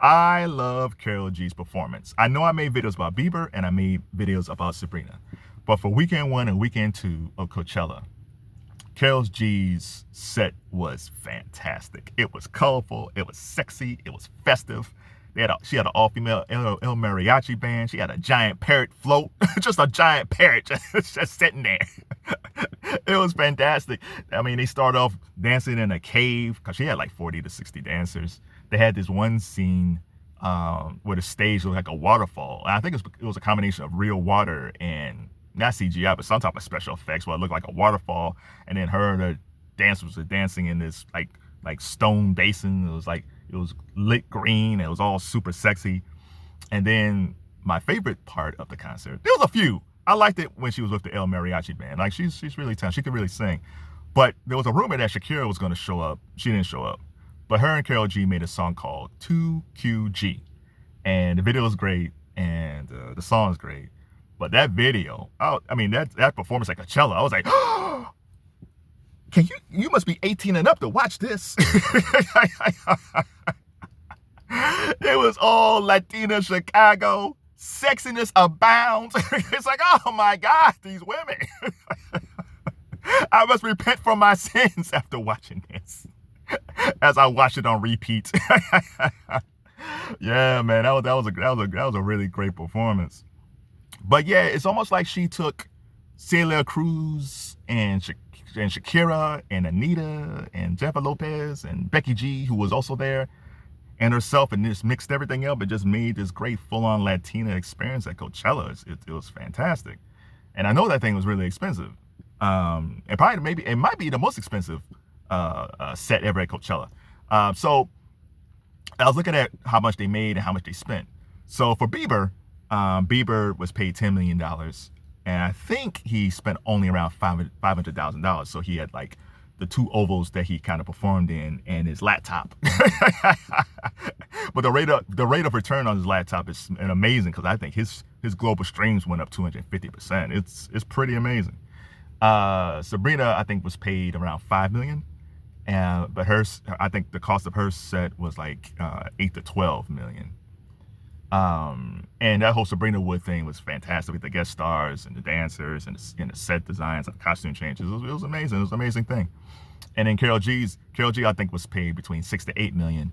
I love Karol G's performance. I know I made videos about Bieber and I made videos about Sabrina. But for weekend one and weekend two of Coachella, Karol G's set was fantastic. It was colorful, it was sexy, it was festive. She had an all-female El Mariachi band. She had a giant parrot float, just a giant parrot just sitting there. It was fantastic. I mean, they started off dancing in a cave because she had like 40 to 60 dancers. They had this one scene where the stage looked like a waterfall. And I think it was a combination of real water and not CGI, but some type of special effects where it looked like a waterfall. And then her and the dancers were dancing in this like stone basin. It was lit green. It was all super sexy. And then my favorite part of the concert, there was a few. I liked it when she was with the El Mariachi band. Like she's really talented. She could really sing. But there was a rumor that Shakira was going to show up. She didn't show up. But her and Karol G made a song called 2QG. And the video is great. And the song is great. But that video, that performance at Coachella, I was like, oh, you must be 18 and up to watch this. It was all Latina Chicago. Sexiness abounds. It's like, oh my God, these women. I must repent for my sins after watching this. As I watched it on repeat. Yeah, man, that was a really great performance. But yeah, it's almost like she took Celia Cruz and Shakira and Anita and Jennifer Lopez and Becky G, who was also there, and herself, and just mixed everything up and just made this great full-on Latina experience at Coachella. It was fantastic. And I know that thing was really expensive. And probably it might be the most expensive set ever at Coachella. So I was looking at how much they made and how much they spent. So for Bieber, Bieber was paid $10 million. And I think he spent only around $500,000. So he had like the two ovals that he kind of performed in and his laptop. But the rate of return on his laptop is amazing, because I think his global streams went up 250%. It's pretty amazing. Sabrina, I think, was paid around $5 million. But I think the cost of her set was like $8 to $12 million. And that whole Sabrina Wood thing was fantastic with the guest stars and the dancers and the set designs and costume changes. It was amazing. It was an amazing thing. And then Karol G, I think, was paid between $6 to $8 million.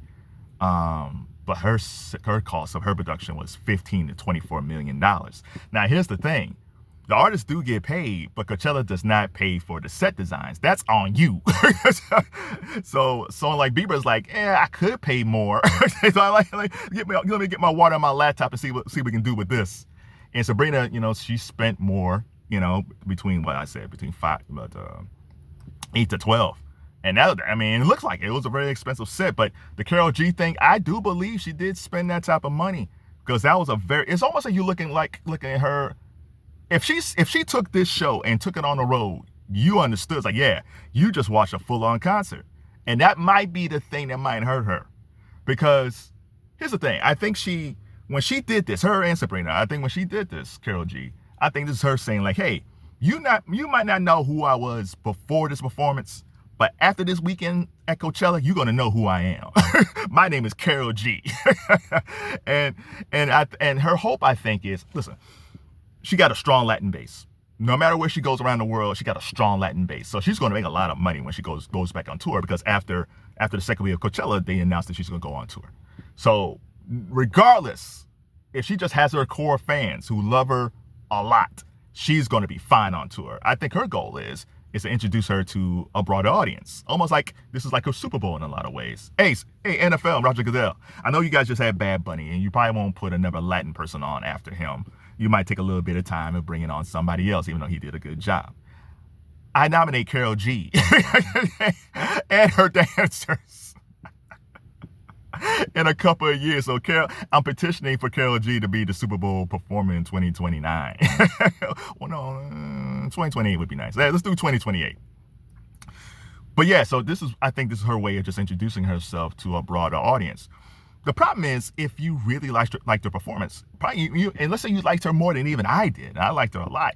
But her cost of her production was $15 to $24 million. Now, here's the thing. The artists do get paid, but Coachella does not pay for the set designs. That's on you. So someone like Bieber is like, I could pay more. So let me get my water on my laptop and see what we can do with this. And Sabrina, she spent more, between 8 to 12. And that, it looks like it was a very expensive set. But the Karol G thing, I do believe she did spend that type of money, because that was it's almost like you looking at her. If she took this show and took it on the road, you understood. It's like, yeah, you just watched a full-on concert. And that might be the thing that might hurt her. Because here's the thing. I think when she did this, her and Sabrina, I think when she did this, Karol G, I think this is her saying like, hey, you might not know who I was before this performance, but after this weekend at Coachella, you're going to know who I am. My name is Karol G. and her hope, I think, is, listen, she got a strong Latin base. No matter where she goes around the world, she got a strong Latin base. So she's going to make a lot of money when she goes back on tour, because after the second week of Coachella, they announced that she's going to go on tour. So regardless, if she just has her core fans who love her a lot, she's going to be fine on tour. I think her goal is to introduce her to a broader audience. Almost like this is like her Super Bowl in a lot of ways. Hey, NFL, Roger Goodell. I know you guys just had Bad Bunny, and you probably won't put another Latin person on after him. You might take a little bit of time and bring it on somebody else, even though he did a good job. I nominate Karol G and her dancers in a couple of years. So I'm petitioning for Karol G to be the Super Bowl performer in 2029. Well, no, 2028 would be nice. Let's do 2028. But yeah, so I think this is her way of just introducing herself to a broader audience. The problem is, if you really liked her performance, probably and let's say you liked her more than even I did. I liked her a lot.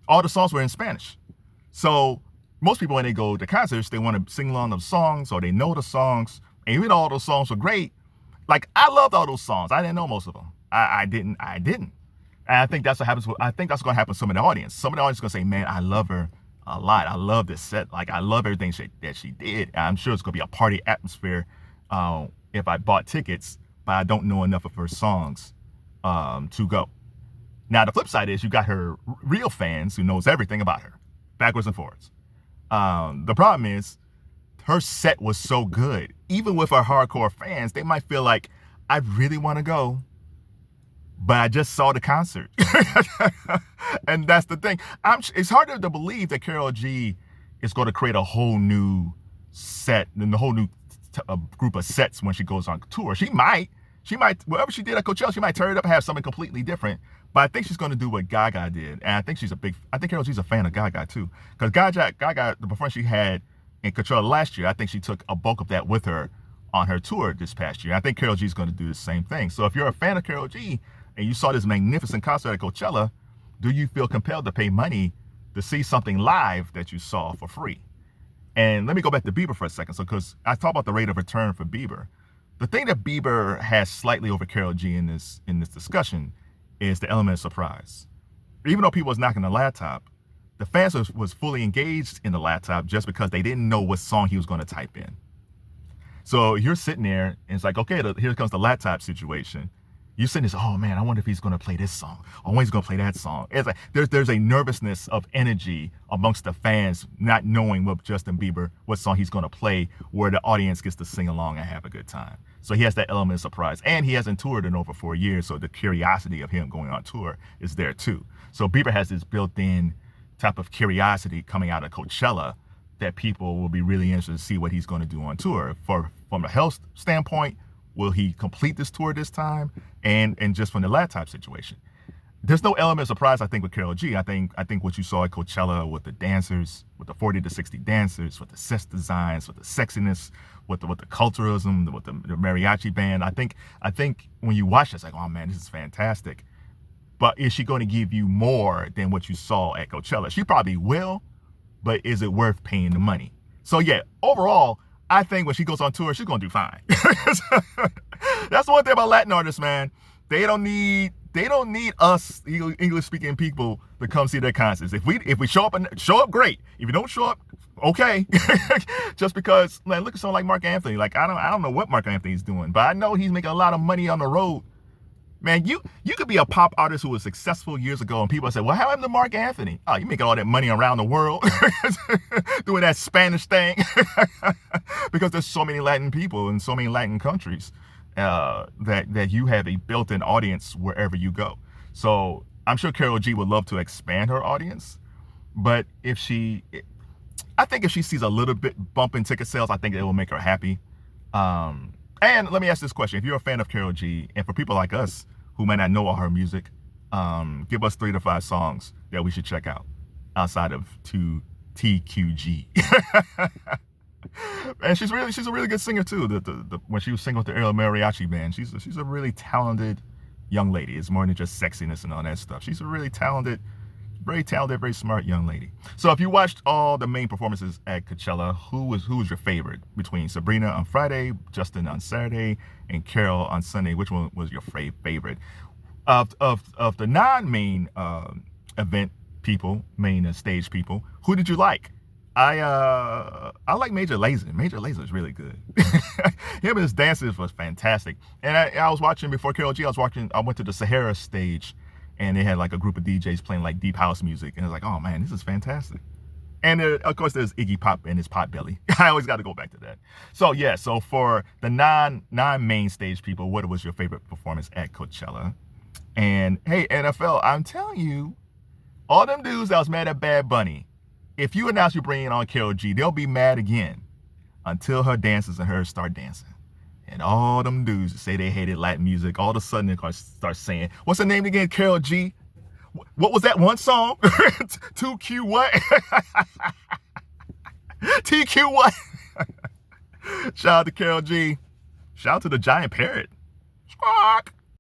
All the songs were in Spanish. So most people, when they go to concerts, they want to sing along the songs, or they know the songs. And even though all those songs were great, Like, I loved all those songs. I didn't know most of them. I didn't. And I think that's what happens. I think that's going to happen to some of the audience. Some of the audience is going to say, man, I love her a lot. I love this set. Like, I love everything that she did. And I'm sure it's going to be a party atmosphere if I bought tickets, but I don't know enough of her songs to go. Now, the flip side is you got her real fans who knows everything about her, backwards and forwards. The problem is her set was so good. Even with our hardcore fans, they might feel like, I really want to go, but I just saw the concert. And that's the thing. It's harder to believe that Karol G is going to create a whole new set and a whole new group of sets when she goes on tour. She might, whatever she did at Coachella, she might turn it up and have something completely different. But I think she's going to do what Gaga did. And I think Karol G's a fan of Gaga too. Because Gaga, the performance she had in Coachella last year, I think she took a bulk of that with her on her tour this past year. I think Karol G is going to do the same thing. So if you're a fan of Karol G and you saw this magnificent concert at Coachella, do you feel compelled to pay money to see something live that you saw for free? And let me go back to Bieber for a second. So, because I talk about the rate of return for Bieber, the thing that Bieber has slightly over Karol G in this discussion is the element of surprise. Even though people was knocking the laptop, the fans was fully engaged in the laptop just because they didn't know what song he was going to type in. So you're sitting there and it's like, okay, here comes the laptop situation. You're sitting there, oh man, I wonder if he's going to play this song. Or when he's going to play that song. It's like there's a nervousness of energy amongst the fans not knowing what song he's going to play, where the audience gets to sing along and have a good time. So he has that element of surprise. And he hasn't toured in over 4 years, so the curiosity of him going on tour is there too. So Bieber has this built-in type of curiosity coming out of Coachella that people will be really interested to see what he's going to do on tour. From a health standpoint, will he complete this tour this time? And just from the laptop situation. There's no element of surprise, I think, with Karol G. I think what you saw at Coachella with the dancers, with the 40 to 60 dancers, with the set designs, with the sexiness, with the culturalism, with the mariachi band. I think when you watch this, like, oh man, this is fantastic. But is she going to give you more than what you saw at Coachella? She probably will, but is it worth paying the money? So yeah, overall, I think when she goes on tour, she's going to do fine. That's the one thing about Latin artists, man. They don't need us English-speaking people to come see their concerts. If we show up, great. If you don't show up, okay. Just because, man, look at someone like Mark Anthony. Like, I don't know what Mark Anthony's doing, but I know he's making a lot of money on the road. Man, you could be a pop artist who was successful years ago, and people say, well, how happened to Mark Anthony? Oh, you making all that money around the world doing that Spanish thing. Because there's so many Latin people in so many Latin countries that you have a built-in audience wherever you go. So I'm sure Karol G would love to expand her audience, but I think if she sees a little bit bump in ticket sales, I think it will make her happy. And let me ask this question. If you're a fan of Karol G, and for people like us who may not know all her music, give us 3 to 5 songs that we should check out outside of TQG. And she's a really good singer too. When she was singing with the Imperial mariachi band, she's a really talented young lady. It's more than just sexiness and all that stuff. She's a really talented, very smart young lady. So if you watched all the main performances at Coachella, who was your favorite between Sabrina on Friday, Justin on Saturday, and Karol on Sunday? Which one was your favorite? Of the non-main event people, main stage people, who did you like? I like Major Lazer. Major Lazer is really good. Him and his dances was fantastic. And I was watching before Karol G. I went to the Sahara stage, and they had like a group of DJs playing like deep house music, and I was like, oh man, this is fantastic. And of course, there's Iggy Pop and his pot belly. I always got to go back to that. So yeah, so for the non-main stage people, what was your favorite performance at Coachella? And hey, NFL, I'm telling you, all them dudes that was mad at Bad Bunny, if you announce you're bringing on Karol G, they'll be mad again until her dancers and her start dancing. And all them dudes that say they hated Latin music, all of a sudden they start saying, what's her name again? Karol G? What was that one song? 2Q what? TQ what? Shout out to Karol G. Shout out to the giant parrot. Squawk.